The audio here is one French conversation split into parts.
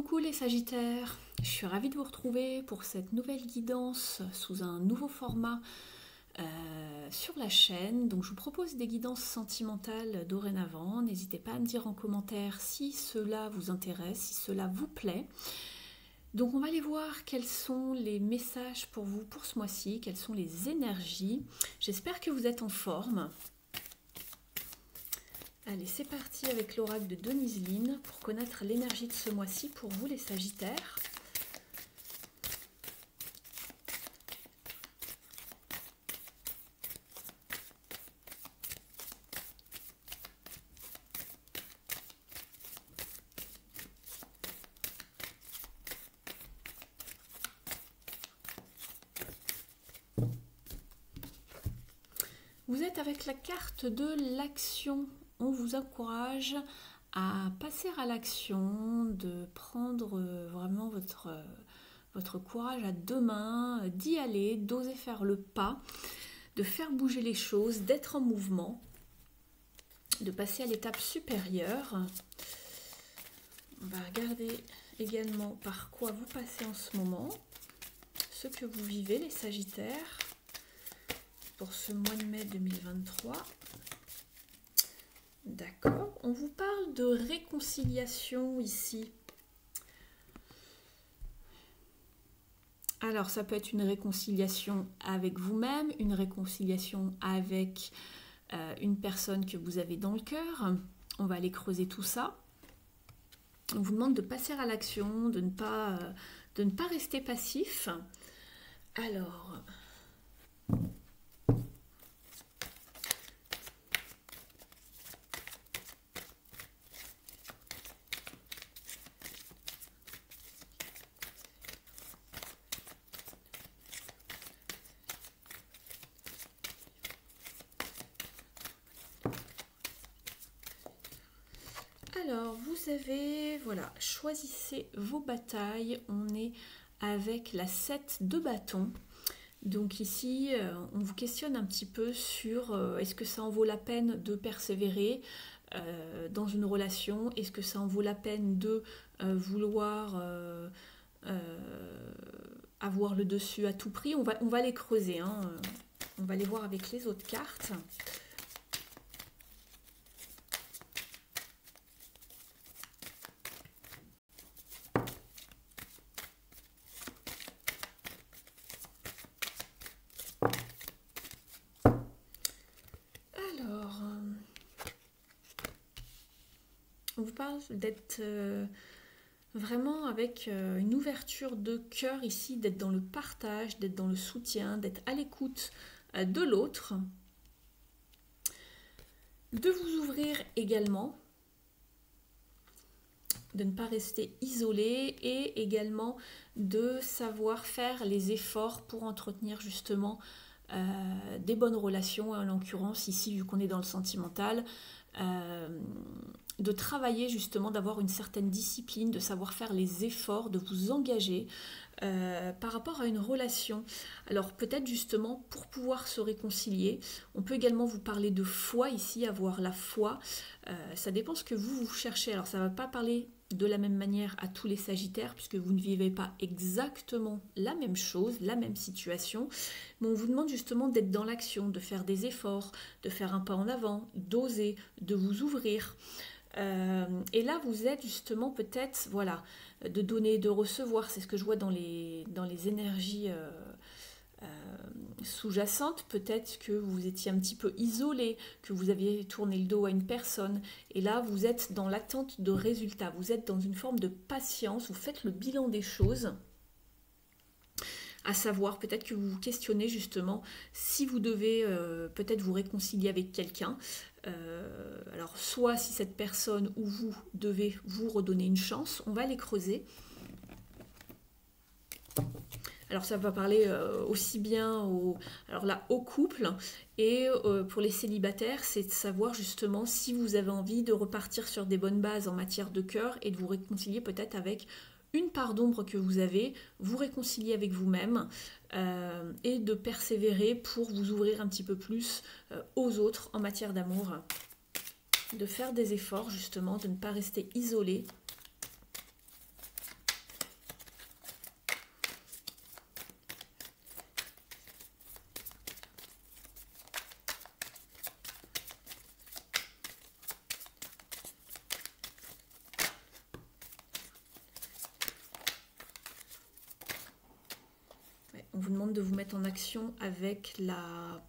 Coucou les Sagittaires, je suis ravie de vous retrouver pour cette nouvelle guidance sous un nouveau format sur la chaîne. Donc je vous propose des guidances sentimentales dorénavant. N'hésitez pas à me dire en commentaire si cela vous intéresse, si cela vous plaît. Donc on va aller voir quels sont les messages pour vous pour ce mois-ci, quelles sont les énergies. J'espère que vous êtes en forme. Allez, c'est parti avec l'oracle de Denise Line pour connaître l'énergie de ce mois-ci pour vous les Sagittaires. Vous êtes avec la carte de l'action. On vous encourage à passer à l'action, de prendre vraiment votre courage à deux mains, d'y aller, d'oser faire le pas, de faire bouger les choses, d'être en mouvement, de passer à l'étape supérieure. On va regarder également par quoi vous passez en ce moment, ce que vous vivez les Sagittaires pour ce mois de mai 2023. D'accord, on vous parle de réconciliation ici. Alors ça peut être une réconciliation avec vous-même, une réconciliation avec une personne que vous avez dans le cœur. On va aller creuser tout ça. On vous demande de passer à l'action, de ne pas rester passif. Alors... Alors, vous avez, voilà, choisissez vos batailles. On est avec la 7 de bâton. Donc ici, on vous questionne un petit peu sur est-ce que ça en vaut la peine de persévérer dans une relation? Est-ce que ça en vaut la peine de vouloir avoir le dessus à tout prix? On va les creuser, hein. On va les voir avec les autres cartes. On vous parle d'être vraiment avec une ouverture de cœur ici, d'être dans le partage, d'être dans le soutien, d'être à l'écoute de l'autre, de vous ouvrir également, de ne pas rester isolé et également de savoir faire les efforts pour entretenir justement des bonnes relations, en l'occurrence ici vu qu'on est dans le sentimental, de travailler justement, d'avoir une certaine discipline, de savoir faire les efforts, de vous engager par rapport à une relation. Alors peut-être justement pour pouvoir se réconcilier, on peut également vous parler de foi ici, avoir la foi. Ça dépend ce que vous cherchez. Alors ça ne va pas parler de la même manière à tous les Sagittaires puisque vous ne vivez pas exactement la même chose, la même situation, mais on vous demande justement d'être dans l'action, de faire des efforts, de faire un pas en avant, d'oser, de vous ouvrir. Et là vous êtes justement peut-être, voilà, de donner et de recevoir, c'est ce que je vois dans les énergies sous-jacentes. Peut-être que vous étiez un petit peu isolé, que vous aviez tourné le dos à une personne, et là vous êtes dans l'attente de résultats, vous êtes dans une forme de patience, vous faites le bilan des choses, à savoir peut-être que vous vous questionnez justement si vous devez peut-être vous réconcilier avec quelqu'un. Alors soit si cette personne ou vous devez vous redonner une chance, on va les creuser. Alors ça va parler aussi bien au couple et pour les célibataires, c'est de savoir justement si vous avez envie de repartir sur des bonnes bases en matière de cœur et de vous réconcilier peut-être avec une part d'ombre que vous avez, vous réconcilier avec vous-même et de persévérer pour vous ouvrir un petit peu plus aux autres en matière d'amour, de faire des efforts justement, de ne pas rester isolé. on vous demande de vous mettre en action avec la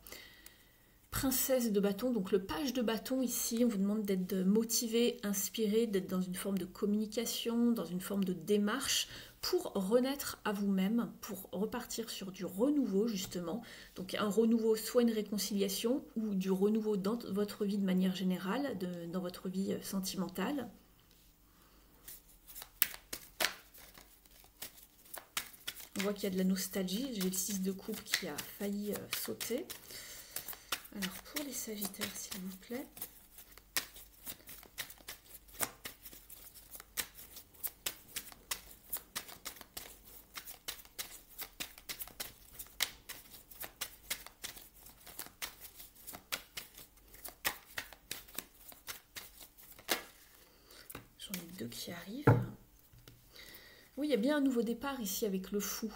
princesse de bâton, donc le page de bâton ici, on vous demande d'être motivé, inspiré, d'être dans une forme de communication, dans une forme de démarche pour renaître à vous-même, pour repartir sur du renouveau justement. Donc un renouveau, soit une réconciliation ou du renouveau dans votre vie de manière générale, dans votre vie sentimentale. On voit qu'il y a de la nostalgie, j'ai le 6 de coupe qui a failli sauter. Alors pour les Sagittaires, s'il vous plaît. J'en ai deux qui arrivent. Oui, il y a bien un nouveau départ ici avec le fou.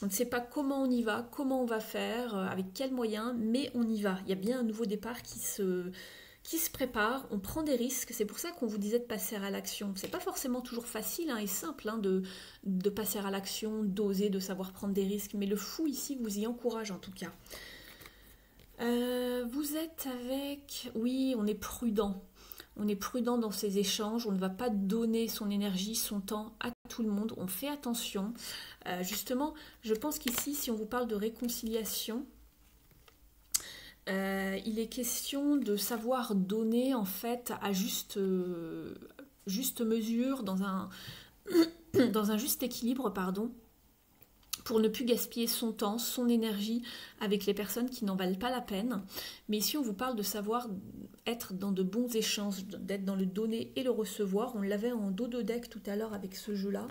On ne sait pas comment on y va, comment on va faire, avec quels moyens, mais on y va. Il y a bien un nouveau départ qui se prépare, on prend des risques. C'est pour ça qu'on vous disait de passer à l'action. C'est pas forcément toujours facile et simple de passer à l'action, d'oser, de savoir prendre des risques, mais le fou ici vous y encourage en tout cas. Vous êtes avec... Oui, on est prudent. On est prudent dans ces échanges, on ne va pas donner son énergie, son temps à tout le monde, on fait attention. Justement, je pense qu'ici, si on vous parle de réconciliation, il est question de savoir donner en fait à juste mesure, dans un juste équilibre, pardon, pour ne plus gaspiller son temps, son énergie avec les personnes qui n'en valent pas la peine. Mais ici, on vous parle de savoir être dans de bons échanges, d'être dans le donner et le recevoir. On l'avait en dos de deck tout à l'heure avec ce jeu-là.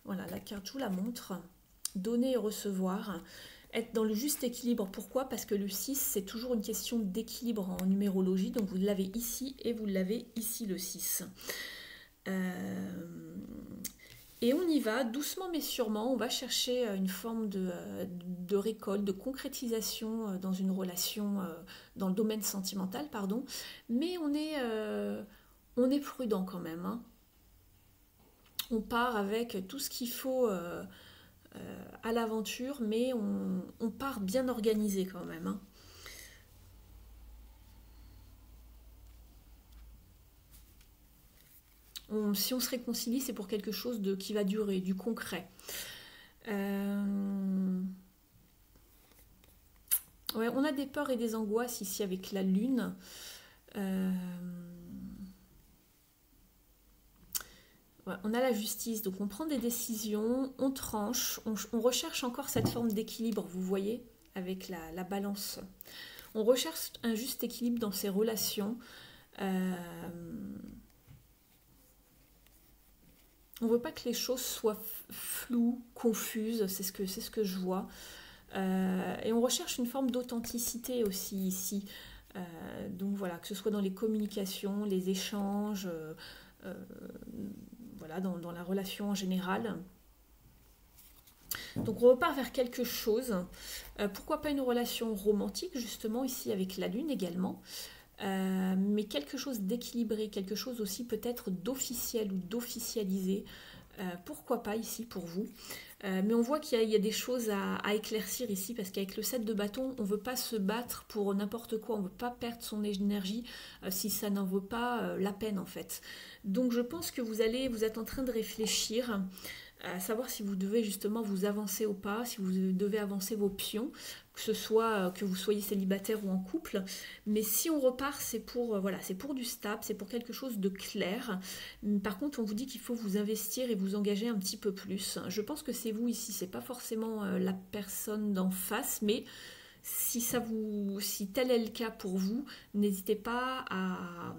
Voilà, la carte, je vous la montre. Donner et recevoir. Être dans le juste équilibre. Pourquoi? Parce que le 6, c'est toujours une question d'équilibre en numérologie. Donc, vous l'avez ici et vous l'avez ici, le 6. Et on y va, doucement mais sûrement, on va chercher une forme de récolte, de concrétisation dans une relation, dans le domaine sentimental, pardon. Mais on est prudent quand même. Hein. On part avec tout ce qu'il faut à l'aventure, mais on part bien organisé quand même. Hein. Si on se réconcilie, c'est pour quelque chose qui va durer, du concret. Ouais, on a des peurs et des angoisses ici avec la lune. Ouais, on a la justice, donc on prend des décisions, on tranche, on recherche encore cette forme d'équilibre, vous voyez, avec la balance. On recherche un juste équilibre dans ces relations. On ne veut pas que les choses soient floues, confuses, c'est ce que je vois. Et on recherche une forme d'authenticité aussi ici. Donc voilà, que ce soit dans les communications, les échanges, voilà, dans la relation en général. Donc on repart vers quelque chose. Pourquoi pas une relation romantique, justement, ici avec la lune également. Mais quelque chose d'équilibré, quelque chose aussi peut-être d'officiel ou d'officialisé. Pourquoi pas ici pour vous. Mais on voit qu'il y a des choses à éclaircir ici, parce qu'avec le 7 de bâton, on ne veut pas se battre pour n'importe quoi, on ne veut pas perdre son énergie si ça n'en vaut pas la peine en fait. Donc je pense que vous êtes en train de réfléchir à savoir si vous devez justement vous avancer ou pas, si vous devez avancer vos pions, que ce soit que vous soyez célibataire ou en couple. Mais si on repart, c'est pour voilà, c'est pour du stable, c'est pour quelque chose de clair. Par contre, on vous dit qu'il faut vous investir et vous engager un petit peu plus. Je pense que c'est vous ici, c'est pas forcément la personne d'en face, mais si tel est le cas pour vous, n'hésitez pas à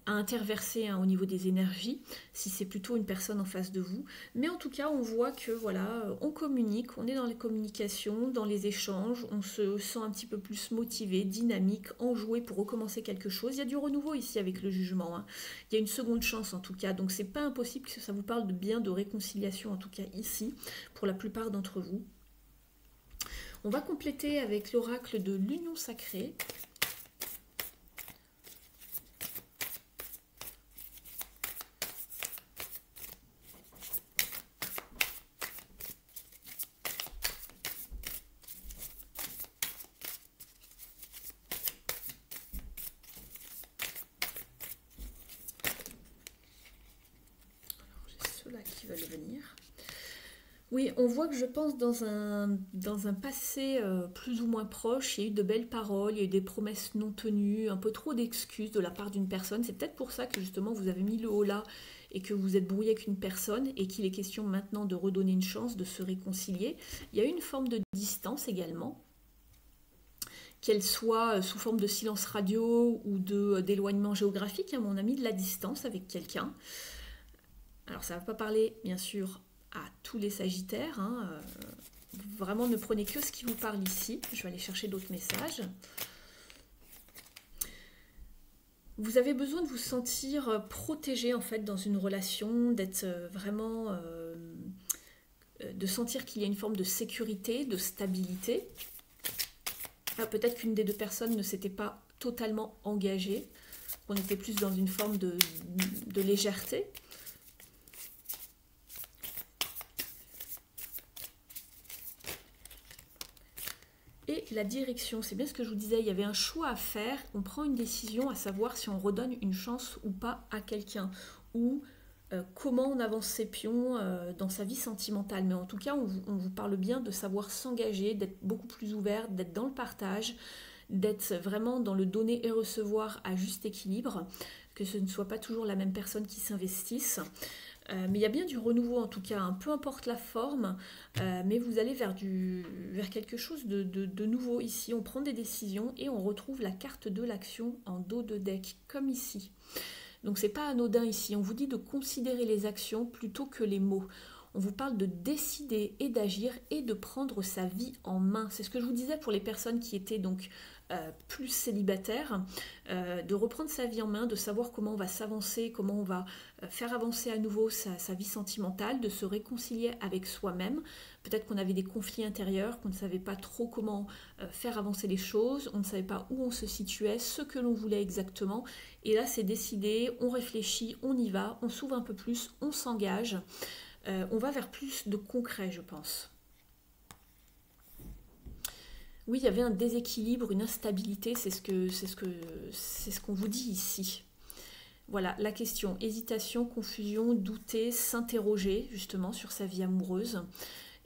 interverser au niveau des énergies, si c'est plutôt une personne en face de vous. Mais en tout cas, on voit que voilà, on communique, on est dans les communications, dans les échanges, on se sent un petit peu plus motivé, dynamique, enjoué pour recommencer quelque chose. Il y a du renouveau ici avec le jugement. Hein. Il y a une seconde chance en tout cas, donc c'est pas impossible que ça vous parle de réconciliation, en tout cas ici, pour la plupart d'entre vous. On va compléter avec l'oracle de l'union sacrée. ceux-là qui veulent venir. Oui, on voit que je pense dans un passé plus ou moins proche, il y a eu de belles paroles, il y a eu des promesses non tenues, un peu trop d'excuses de la part d'une personne. C'est peut-être pour ça que justement vous avez mis le haut là et que vous êtes brouillé avec une personne et qu'il est question maintenant de redonner une chance, de se réconcilier. Il y a une forme de distance également, qu'elle soit sous forme de silence radio ou d'éloignement géographique. Hein, on a mis de la distance avec quelqu'un. Alors ça ne va pas parler bien sûr à tous les Sagittaires. Hein. Vraiment, ne prenez que ce qui vous parle ici. Je vais aller chercher d'autres messages. Vous avez besoin de vous sentir protégé en fait dans une relation, d'être vraiment, de sentir qu'il y a une forme de sécurité, de stabilité. Peut-être qu'une des deux personnes ne s'était pas totalement engagée. On était plus dans une forme de légèreté. Et la direction, c'est bien ce que je vous disais, il y avait un choix à faire, on prend une décision à savoir si on redonne une chance ou pas à quelqu'un, ou comment on avance ses pions dans sa vie sentimentale. Mais en tout cas, on vous parle bien de savoir s'engager, d'être beaucoup plus ouvert, d'être dans le partage, d'être vraiment dans le donner et recevoir à juste équilibre, que ce ne soit pas toujours la même personne qui s'investisse. Mais il y a bien du renouveau en tout cas, hein. Peu importe la forme, mais vous allez vers quelque chose de nouveau ici. On prend des décisions et on retrouve la carte de l'action en dos de deck, comme ici. Donc c'est pas anodin ici, on vous dit de considérer les actions plutôt que les mots. On vous parle de décider et d'agir et de prendre sa vie en main. C'est ce que je vous disais pour les personnes qui étaient donc plus célibataires, de reprendre sa vie en main, de savoir comment on va s'avancer, comment on va faire avancer à nouveau sa vie sentimentale, de se réconcilier avec soi-même. Peut-être qu'on avait des conflits intérieurs, qu'on ne savait pas trop comment faire avancer les choses, on ne savait pas où on se situait, ce que l'on voulait exactement. Et là, c'est décidé, on réfléchit, on y va, on s'ouvre un peu plus, on s'engage. On va vers plus de concret, je pense. Oui, il y avait un déséquilibre, une instabilité, c'est ce qu'on vous dit ici. Voilà, la question, hésitation, confusion, douter, s'interroger justement sur sa vie amoureuse.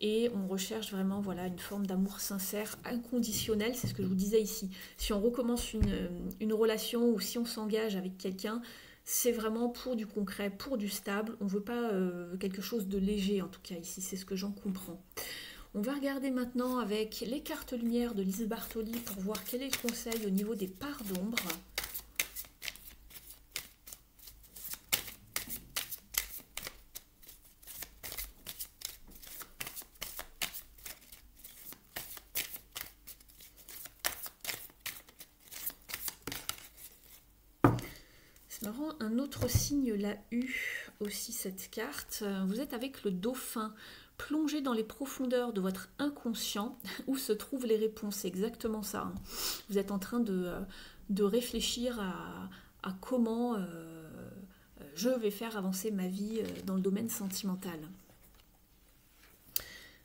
Et on recherche vraiment voilà, une forme d'amour sincère, inconditionnel, c'est ce que je vous disais ici. Si on recommence une relation ou si on s'engage avec quelqu'un, c'est vraiment pour du concret, pour du stable. On ne veut pas quelque chose de léger en tout cas ici, c'est ce que j'en comprends. On va regarder maintenant avec les cartes lumière de Lise Bartoli pour voir quel est le conseil au niveau des parts d'ombre. C'est marrant, un autre signe l'a eu aussi cette carte. Vous êtes avec le dauphin. Plongez dans les profondeurs de votre inconscient où se trouvent les réponses. C'est exactement ça. Hein. Vous êtes en train de réfléchir à comment je vais faire avancer ma vie dans le domaine sentimental.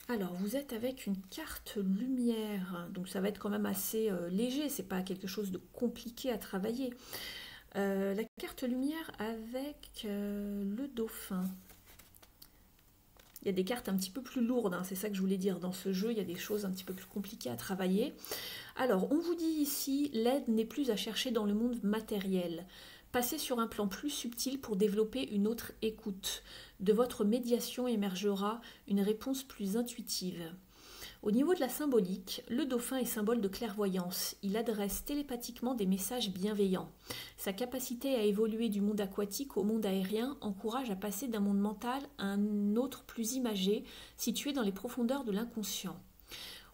Alors, vous êtes avec une carte lumière. Donc, ça va être quand même assez léger. C'est pas quelque chose de compliqué à travailler. La carte lumière avec le dauphin. Il y a des cartes un petit peu plus lourdes, hein, c'est ça que je voulais dire. Dans ce jeu, il y a des choses un petit peu plus compliquées à travailler. Alors, on vous dit ici, l'aide n'est plus à chercher dans le monde matériel. Passez sur un plan plus subtil pour développer une autre écoute. De votre médiation émergera une réponse plus intuitive. Au niveau de la symbolique, le dauphin est symbole de clairvoyance. Il adresse télépathiquement des messages bienveillants. Sa capacité à évoluer du monde aquatique au monde aérien encourage à passer d'un monde mental à un autre plus imagé, situé dans les profondeurs de l'inconscient.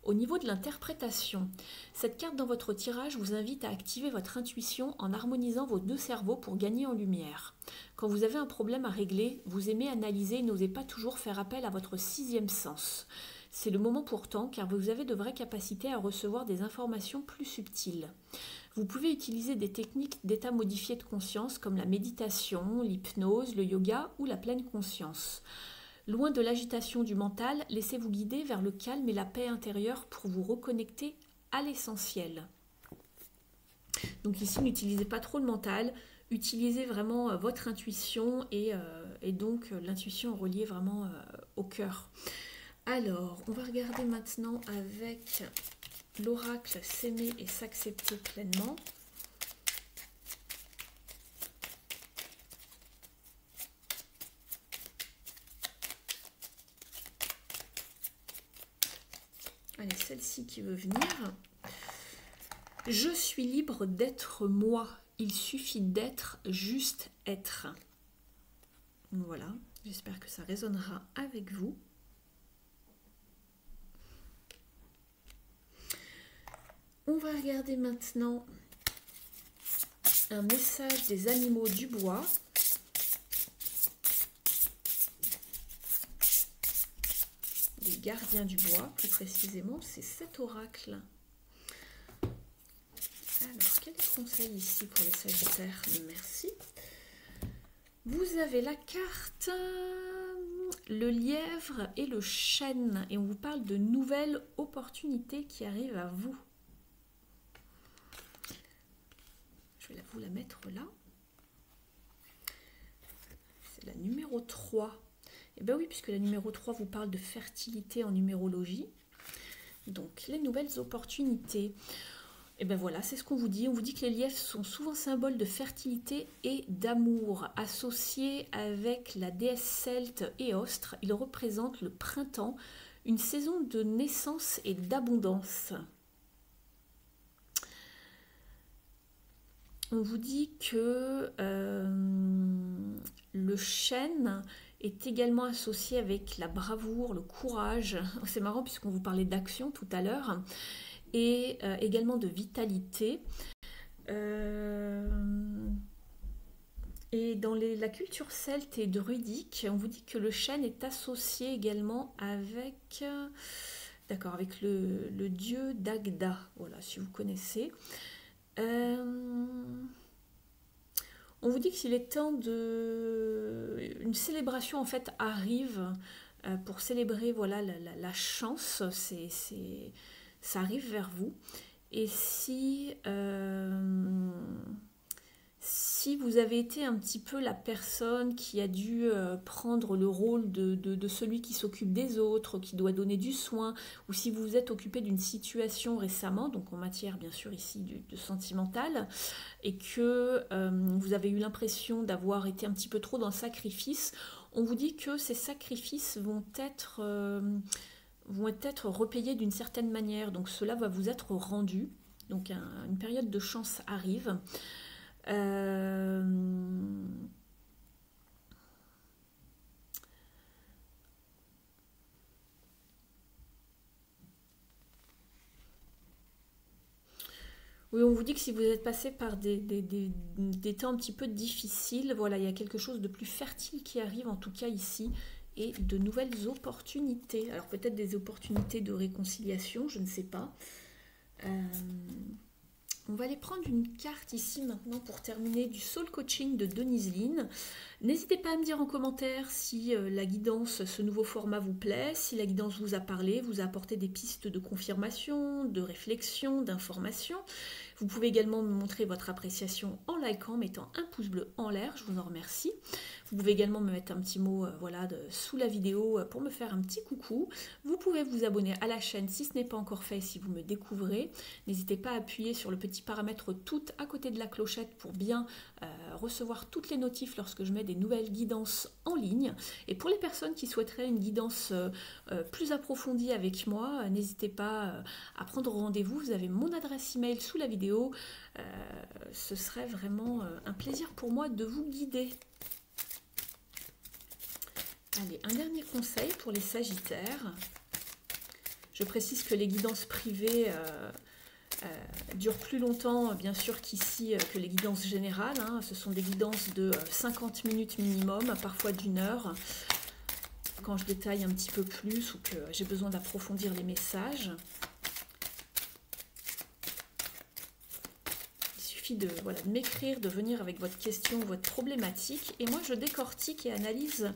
Au niveau de l'interprétation, cette carte dans votre tirage vous invite à activer votre intuition en harmonisant vos deux cerveaux pour gagner en lumière. Quand vous avez un problème à régler, vous aimez analyser et n'osez pas toujours faire appel à votre sixième sens. C'est le moment pourtant car vous avez de vraies capacités à recevoir des informations plus subtiles. Vous pouvez utiliser des techniques d'état modifié de conscience comme la méditation, l'hypnose, le yoga ou la pleine conscience. Loin de l'agitation du mental, laissez-vous guider vers le calme et la paix intérieure pour vous reconnecter à l'essentiel. Donc ici, n'utilisez pas trop le mental, utilisez vraiment votre intuition et donc l'intuition reliée vraiment au cœur. Alors, on va regarder maintenant avec l'oracle S'aimer et s'accepter pleinement. Allez, celle-ci qui veut venir. Je suis libre d'être moi. Il suffit d'être, juste être. Voilà, j'espère que ça résonnera avec vous. On va regarder maintenant un message des animaux du bois. Les gardiens du bois, plus précisément, c'est cet oracle. Alors, quel conseil ici pour les Sagittaires? Merci. Vous avez la carte, le lièvre et le chêne, et on vous parle de nouvelles opportunités qui arrivent à vous. Je vais vous la mettre là. C'est la numéro 3. Et bien oui, puisque la numéro 3 vous parle de fertilité en numérologie. Donc, les nouvelles opportunités. Et bien voilà, c'est ce qu'on vous dit. On vous dit que les lièvres sont souvent symboles de fertilité et d'amour. Associés avec la déesse celte Éostre, ils représentent le printemps, une saison de naissance et d'abondance. On vous dit que le chêne est également associé avec la bravoure, le courage. C'est marrant puisqu'on vous parlait d'action tout à l'heure. Et également de vitalité. Et dans la culture celte et druidique, on vous dit que le chêne est associé également avec, avec le dieu Dagda. Voilà, si vous connaissez. On vous dit que s'il est temps une célébration en fait arrive pour célébrer voilà la chance, ça arrive vers vous. Et si vous avez été un petit peu la personne qui a dû prendre le rôle de celui qui s'occupe des autres, qui doit donner du soin, ou si vous vous êtes occupé d'une situation récemment, donc en matière bien sûr ici de sentimental, et que vous avez eu l'impression d'avoir été un petit peu trop dans le sacrifice, on vous dit que ces sacrifices vont être repayés d'une certaine manière, donc cela va vous être rendu, donc une période de chance arrive. Oui, on vous dit que si vous êtes passé par des temps un petit peu difficiles, voilà, il y a quelque chose de plus fertile qui arrive, en tout cas ici, et de nouvelles opportunités. Alors peut-être des opportunités de réconciliation, je ne sais pas. On va aller prendre une carte ici maintenant pour terminer du Soul Coaching de Denise Lynn. N'hésitez pas à me dire en commentaire si la guidance, ce nouveau format vous plaît, si la guidance vous a parlé, vous a apporté des pistes de confirmation, de réflexion, d'information. Vous pouvez également me montrer votre appréciation en likant, mettant un pouce bleu en l'air, je vous en remercie. Vous pouvez également me mettre un petit mot sous la vidéo pour me faire un petit coucou. Vous pouvez vous abonner à la chaîne si ce n'est pas encore fait, si vous me découvrez. N'hésitez pas à appuyer sur le petit paramètre tout à côté de la clochette pour bien recevoir toutes les notifs lorsque je mets des nouvelles guidances en ligne. Et pour les personnes qui souhaiteraient une guidance plus approfondie avec moi, n'hésitez pas à prendre rendez-vous. Vous avez mon adresse email sous la vidéo. Ce serait vraiment un plaisir pour moi de vous guider. Allez, un dernier conseil pour les Sagittaires. Je précise que les guidances privées durent plus longtemps, bien sûr, qu'ici, que les guidances générales. Hein. Ce sont des guidances de 50 minutes minimum, parfois d'1 heure. Quand je détaille un petit peu plus ou que j'ai besoin d'approfondir les messages. Il suffit de m'écrire, de venir avec votre question, votre problématique. Et moi, je décortique et analyse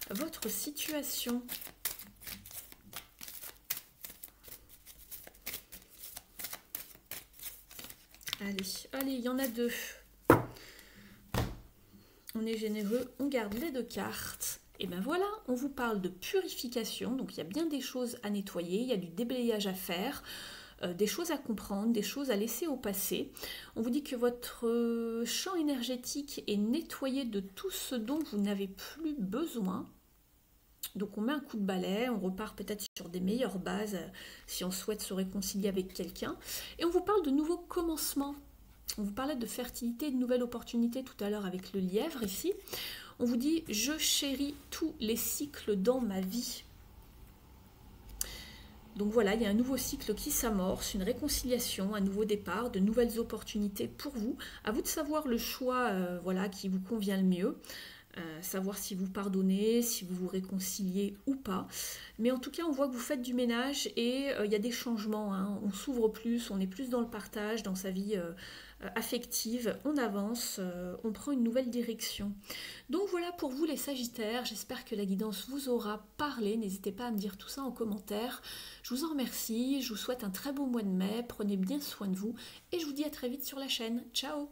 votre situation. Allez, il y en a 2. On est généreux, on garde les 2 cartes. Et ben voilà, on vous parle de purification, donc il y a bien des choses à nettoyer, il y a du déblayage à faire, des choses à comprendre, des choses à laisser au passé. On vous dit que votre champ énergétique est nettoyé de tout ce dont vous n'avez plus besoin. Donc on met un coup de balai, on repart peut-être sur des meilleures bases si on souhaite se réconcilier avec quelqu'un. Et on vous parle de nouveaux commencements. On vous parlait de fertilité, de nouvelles opportunités tout à l'heure avec le lièvre ici. On vous dit « Je chéris tous les cycles dans ma vie ». Donc voilà, il y a un nouveau cycle qui s'amorce, une réconciliation, un nouveau départ, de nouvelles opportunités pour vous. À vous de savoir le choix voilà, qui vous convient le mieux. Savoir si vous pardonnez, si vous vous réconciliez ou pas. Mais en tout cas, on voit que vous faites du ménage et il y a des changements. Hein. On s'ouvre plus, on est plus dans le partage, dans sa vie affective. On avance, on prend une nouvelle direction. Donc voilà pour vous les Sagittaires. J'espère que la guidance vous aura parlé. N'hésitez pas à me dire tout ça en commentaire. Je vous en remercie. Je vous souhaite un très beau mois de mai. Prenez bien soin de vous et je vous dis à très vite sur la chaîne. Ciao!